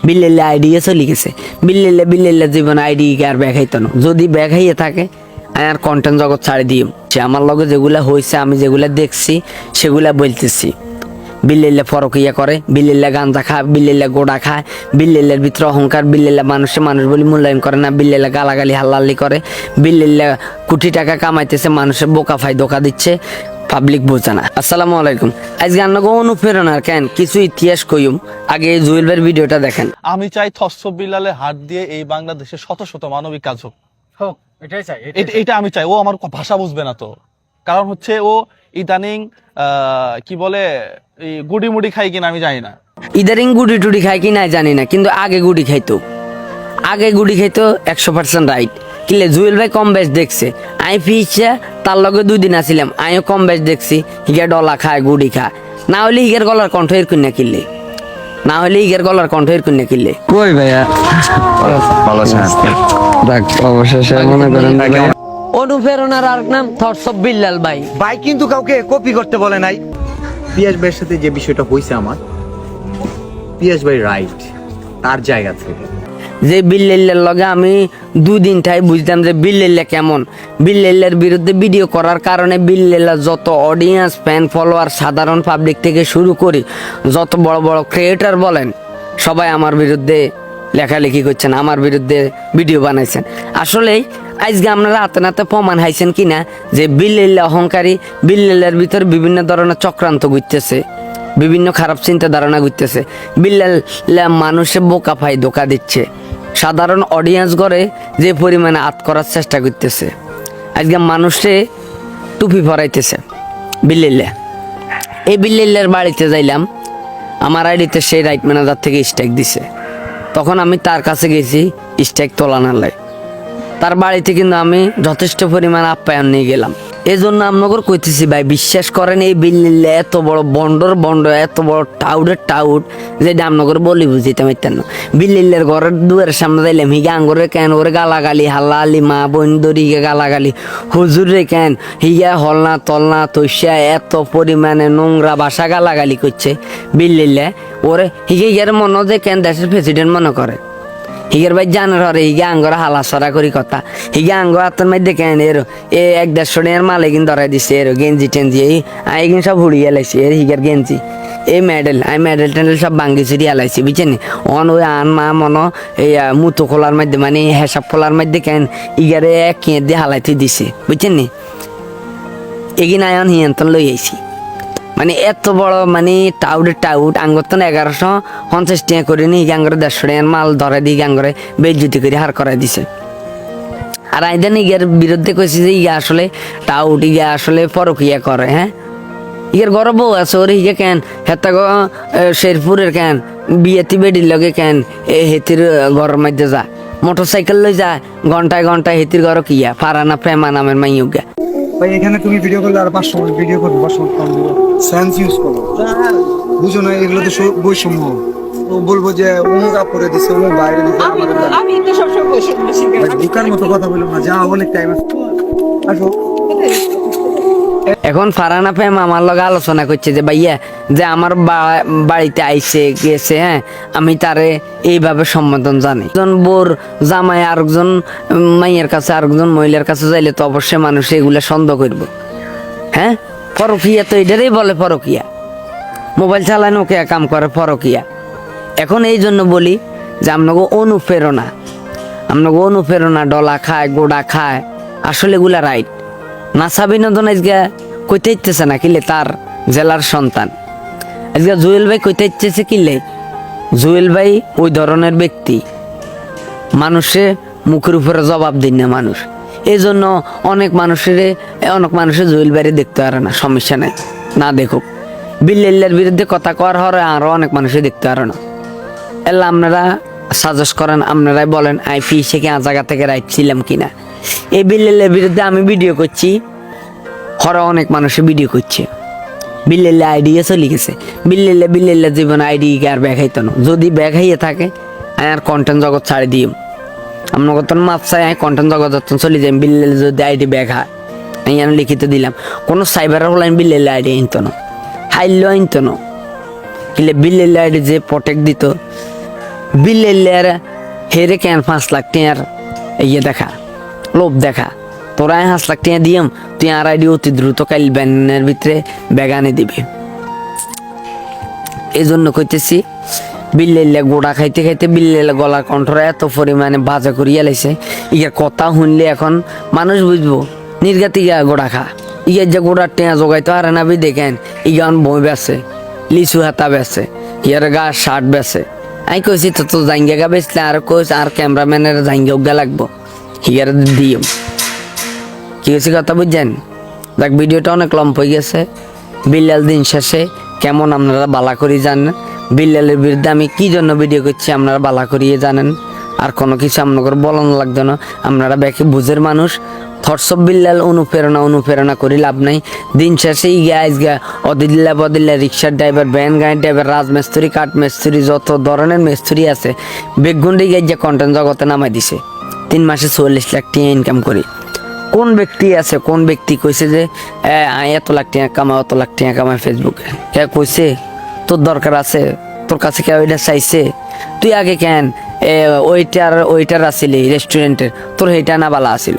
বিল্লেলে idea চলে গেছে। বিল্লেলে জীবন ID আর ব্যাখাইতো না। যদি ব্যাখাইয়ে থাকে আর কন্টেন্ট জগৎ ছাড়ি দিই। সে আমার লগে যেগুলা হয়েছে, আমি যেগুলা দেখছি সেগুলা বলতেছি। বিল্লেলে ফরকিয়া করে, বিল্লেলে গাঁজা খায়, বিল্লেলে গোড়া খায়, বিল্লেলের ভিতরে অহংকার, বিল্লেলে মানুষ বলে মূল্যায়ন করে না, বিল্লেলে গালাগালি হাল্লালি করে, বিল্লেলে কোটি টাকা কামাইতেছে, মানুষের বোকা ফাই ধোকা দিচ্ছে, পাবলিক বোঝে না। আসসালামু আলাইকুম। আজকে আপনাকে অনুপ্রেরণার কেন কিছু ইতিহাস কইম। আগে জুয়েল ভাইয়ের ভিডিওটা দেখেন। আমি চাই থসব বিলালে হাত দিয়ে এই বাংলাদেশে শত শত মানবিক কাজ হোক। এটাই চাই, এটা আমি চাই। ও আমার ভাষা বুঝবে না তো, কারণ হচ্ছে ও ইদানিং কি বলে গুড়ি মুড়ি খাই কিনা আমি জানি না। ইদারিং গুড়ি টুড়ি খায় কি না জানি না, কিন্তু আগে গুড়ি খাইতো 100% রাইট। কিলে জুয়েল ভাই কম বেশ দেখছে, আই ফিসা তার লগে 2 দিন আসিলাম, আইও কম বেশ দেখছি। হিগা ডলা খায়, গুড়ি খায়, না হলে হিগের গলার কণ্ঠ এর কন্যা কিনলে, না হলে হিগের গলার কণ্ঠ এর কন্যা কিনলে। কই ভাইয়া ভালো আছেন? দেখ অবশেষে মনে করেন অনুপ্রেরণার আর নাম থটসব বিল্লাল ভাই। ভাই কিন্তু কাউকে কপি করতে বলে নাই। পিয়াস ভাইয়ের সাথে যে বিষয়টা হয়েছে আমার, পিয়াস ভাই রাইট তার জায়গা থেকে। যে বিল্লালের লগে আমি 2 দিন ঠাই বুঝতাম যে বিল্লাল্লা কেমন। বিল্লালের বিরুদ্ধে ভিডিও করার কারণে বিল্লাল্লার যত অডিয়েন্স, ফ্যান, ফলোয়ার, সাধারণ পাবলিক থেকে শুরু করে যত বড় বড় ক্রিয়েটর বলেন, সবাই আমার বিরুদ্ধে লেখালেখি করছেন, আমার বিরুদ্ধে ভিডিও বানাইছেন। আসলেই আজকে আপনারা হাতে নাতে প্রমাণ হাইছেন কিনা যে বিল্লাল্লা অহংকারী, বিল্লালের ভিতরে বিভিন্ন ধরনের চক্রান্ত ঘুরতেছে, বিভিন্ন খারাপ চিন্তা ধারণা ঘুরতেছে। বিল্লাল্লা মানুষের বোকা ফাই ধোকা দিচ্ছে, সাধারণ অডিয়েন্স করে যে পরিমাণে আত করার চেষ্টা করতেছে। আজকে মানুষে টুপি পরাইতেছে বিল্লাল্লা। এই বিল্লাল্লার বাড়িতে যাইলাম, আমার আইডিতে সেই রাইট ম্যানেজার থেকে স্ট্রাইক দিছে। তখন আমি তার কাছে গেছি স্ট্রাইক তোলানার। তার বাড়িতে কিন্তু আমি যথেষ্ট পরিমাণ আপ্যায়ন নিয়ে গেলাম। এই জন্য আপনাদের কইতেছি ভাই, বিশ্বাস করেন এই বিল্লাল্লা এত বড় বন্ড, এত বড় টাউট যেটা আপনাদের বলি বুঝিতে পারতেন না। বিল্লাল্লার ঘরের দুয়ারের সামনে যাইলাম, হিগে আঙ্গরে কেন করে গালাগালি হাল্লালি, মা বোন দরিকে গালাগালি, হুজুরে কেন হিগা হলনা তলনা তৈশা এত পরিমাণে নোংরা ভাষা গালাগালি করছে বিল্লাল্লা। ওরে হিগে গিয়ে মনে যে কেন দেশের প্রেসিডেন্ট মনে করে। হিগের ভাই জানার হরে হিগে আঙ্গরা হালা সরা করি কথা। হিগে আঙ্গ হাতের মধ্যে কেন এর 1-150 টাকার মাল এগিন ধরাই দিছে, এর গেঞ্জি টেঞ্জি এগিন সব হুড়িয়ে লাইছি। এর হিগের গেঞ্জি এই মেডেল টেন্ডেল সব ভাঙ্গি চুরি হালাইছি, বুঝছেন। অন ওই আন মা মনো এই মুতো খোলার মধ্যে মানে হেসাব খোলার মধ্যে কেন ইগারে কেঁ দিয়ে হালাইতে দিছে, বুঝছেন নি। এগিন আয়ন হিয়ন্তন লই আইছি। মানে এত বড় মানে টাউট আঙ্গর 1150 টাকা করে নি, আঙ্গরে 150 টাকার মাল ধরে দিয়ে আঙ্গরে বেজ্জুতি করে হার করাই দিছে। আর আইদেন ইগার বিরুদ্ধে কইছি যে ইগা আসলে টাউট, ইগা আসলে পরকিয়া করে। হ্যাঁ, ইগার ঘর বউ আছে, ওর হিগে কেন হেতা শেরপুরের কেন বিয়েতি বেডির লগে কেন হেতির ঘরের মধ্যে যা মোটরসাইকেল লই যা ঘন্টায় হেতির ঘর কিয়া ফারানা প্রেমা নামের মাইয়ুগা। ভাই এখানে তুমি ভিডিও করলে আর 500 ভিডিও করবে, 500 সেন্স ইউজ করো, বুঝো না এগুলো তো বৈষম্য। ও বলবো যে অমুক করে দিছে, অমুক বাইরে দিছে, আমি তো সবসময় বৈষম্য শিকার। দোকান মতো কথা বলো না, যা অনেক টাইম আসো। এখন ফারানা প্রেম আমার লগে আলোচনা করছে যে ভাইয়া যে আমার বাড়িতে আইছে গেছে, হ্যাঁ আমি তারে এইভাবে সম্বোধন জানি। একজন বোর জামাই আরেকজন মাইয়ের কাছে, আরেকজন মহিলার কাছে যাইলে তো অবশ্যই মানুষ এগুলা সন্দেহ করব। হ্যাঁ, পরকিয়া তো এটারই বলে পরকিয়া। মোবাইল চালায় নোকিয়া কাম করে পরকিয়া। এখন এই জন্য বলি যে আপনাকে অনুপ্রেরণা ডলা খায়, গোড়া খায়, আসলে এগুলা রাইট। নাসা বিনোদন আজকে কইতে ইচ্ছেছে না কিলে তার জেলার সন্তান। আজকে জুয়েল ভাই কইতে ইচ্ছেছে কিলে জুয়েল ভাই ওই ধরনের ব্যক্তি, মানুষে মুখের উপরে জবাব দিন না মানুষ। এই জন্য অনেক মানুষের জুয়েল ভাইরে দেখতে পারে না, সমস্যা নেই, না দেখুক। বিল্লাল্লার বিরুদ্ধে কথা কর হরে আরো অনেক মানুষে দেখতে পারে না। এলা আপনারা সাজেস্ট করেন, আপনারাই বলেন আইপি সে কি জায়গা থেকে রাইট ছিলাম কিনা। এই বিল্লাল্লার বিরুদ্ধে আমি ভিডিও করছি, হরে অনেক মানুষে ভিডিও করছে। বিল্লাল্লা আইডিয়া চলে গেছে। বিল্লাল্লা জীবন আইডি আর ব্যাখাইতো না। যদি ব্যাখাইয়ে থাকে আর কন্টেন্ট জগৎ ছাড়ি দিই, আপনার কত মাপ চাই কন্টেন্ট জগৎ চলে যাই। বিল্লাল্লা যদি আইডি ব্যাখা আমি লিখিত দিলাম, কোনো সাইবার হলাইন বিল্লাল্লা আইডি আনতো না, হাইলেও আনতো না। কিলে বিল্লাল্লা আইডি যে প্রটেক্ট দিত বিল্লের হেরে কেন 5 লাখ টিয়ার ইয়ে দেখা লোভ দেখা তোরা 5 লাখ টিয়া দিয়াম তুই আর আইডি অতি দ্রুত কাইল ব্যানের ভিতরে বেগানে দিবি। এই জন্য কইতেছি বিল্লেলে গোড়া খাইতে খাইতে বিল্লেলে গলার কণ্ঠরা এত পরিমাণে বাজা করিয়া লাইছে, ইয়া কথা শুনলে এখন মানুষ বুঝবো নির্গাতি ইয়া গোড়া খা, ইয়া যে গোড়ার টেঁয়া জোগাইতো আর না বি দেখেন ইগান বই বেছে, লিচু হাতা বেছে, ইয়ার গা শার্ট বেছে। আমি কইছি তো জাঙ্গা গা বেচলে আর কইস আর ক্যামেরাম্যানের জাঙ্গা উগা লাগবো, হিয়ার দিও কি হয়েছে কথা বুঝছেন। দেখ ভিডিওটা অনেক লম্ব হয়ে গেছে। বিল্লাল দিন শেষে কেমন আপনারা বালা করি জানেন, বিল্লালের বিরুদ্ধে আমি কি জন্য ভিডিও করছি আপনারা বালা করিয়ে জানেন। আর কোনো কিছু আপনাদের বলানো লাগতো না, আপনারা ব্যাকে বুঝের মানুষ। থটস অফ বিল্লাল অনুপ্রেরণা করি লাভ নাই। দিন শেষে ইগা অদিল্লা বদিল্লা রিক্সার ড্রাইভার, ভ্যান গাড়ির ড্রাইভার, রাজমিস্ত্রি, কাঠ মিস্ত্রি, যত ধরনের মিস্ত্রি আছে বেগুন্ডি গাই যে কন্টেন্ট জগতে নামাই দিছে। 3 মাসে 40 লাখ টাকা ইনকাম করি। কোন ব্যক্তি কইছে যে এত লাখ টাকা কামাই, অত লাখ টাকা কামাই ফেসবুকে? কে কইছে? তোর দরকার আছে? তোর কাছে কেউ এটা চাইছে? তুই আগে কেন ওইটার আসিলি রেস্টুরেন্টের, তোর এইটা না বালা আসিল।